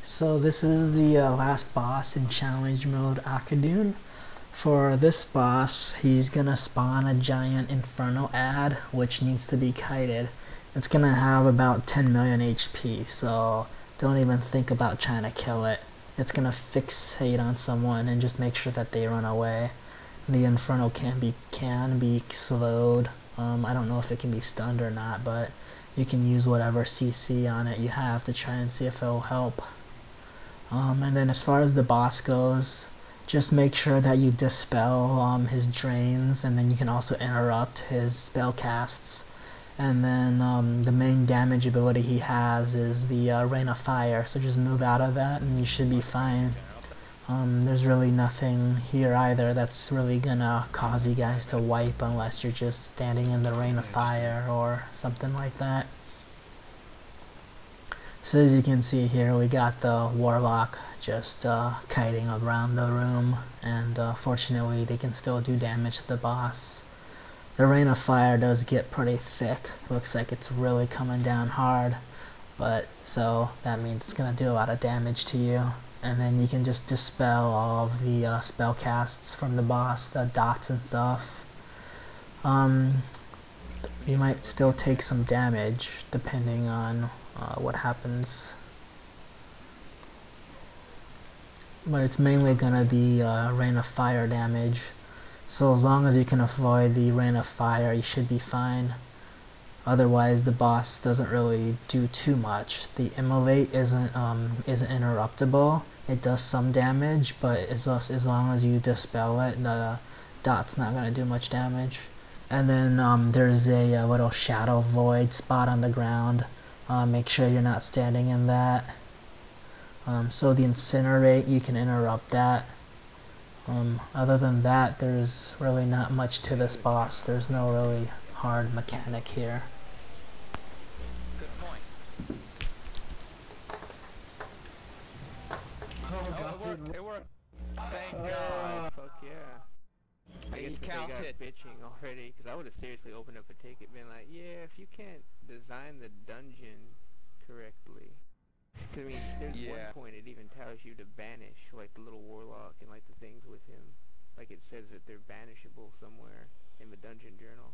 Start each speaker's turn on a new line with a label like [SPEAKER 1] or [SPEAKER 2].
[SPEAKER 1] So this is the last boss in challenge mode Auchindoun. For this boss, he's gonna spawn a giant inferno ad, which needs to be kited. It's gonna have about 10 million HP, so don't even think about trying to kill it. It's gonna fixate on someone and just make sure that they run away. The inferno can be slowed. I don't know if it can be stunned or not, but you can use whatever CC on it you have to try and see if it'll help. And then as far as the boss goes, just make sure that you dispel his drains, and then you can also interrupt his spell casts. And then the main damage ability he has is the Rain of Fire, so just move out of that and you should be fine. There's really nothing here either that's really gonna cause you guys to wipe unless you're just standing in the Rain of Fire or something like that. So as you can see here, we got the Warlock just kiting around the room, and fortunately they can still do damage to the boss. The Rain of Fire does get pretty thick. Looks like it's really coming down hard, but so that means it's gonna do a lot of damage to you. And then you can just dispel all of the spell casts from the boss, the dots and stuff. You might still take some damage depending on what happens, but it's mainly gonna be Rain of Fire damage. So as long as you can avoid the Rain of Fire, you should be fine. Otherwise, the boss doesn't really do too much. The Immolate isn't interruptible. It does some damage, but as long as you dispel it, the dot's not gonna do much damage. And then there's a little shadow void spot on the ground. Make sure you're not standing in that. So the Incinerate, you can interrupt that. Other than that, there's really not much to this boss. There's no really hard mechanic here.
[SPEAKER 2] Good point. Oh, it worked. It worked. Thank God.
[SPEAKER 3] Fuck yeah. I guess they got bitching already, because I would have seriously opened up a ticket, been like, yeah, if you can't design the dungeon correctly. Cause, I mean, there's one point it even tells you to banish, like, the little warlock and, like, the things with him. Like, it says that they're banishable somewhere in the dungeon journal.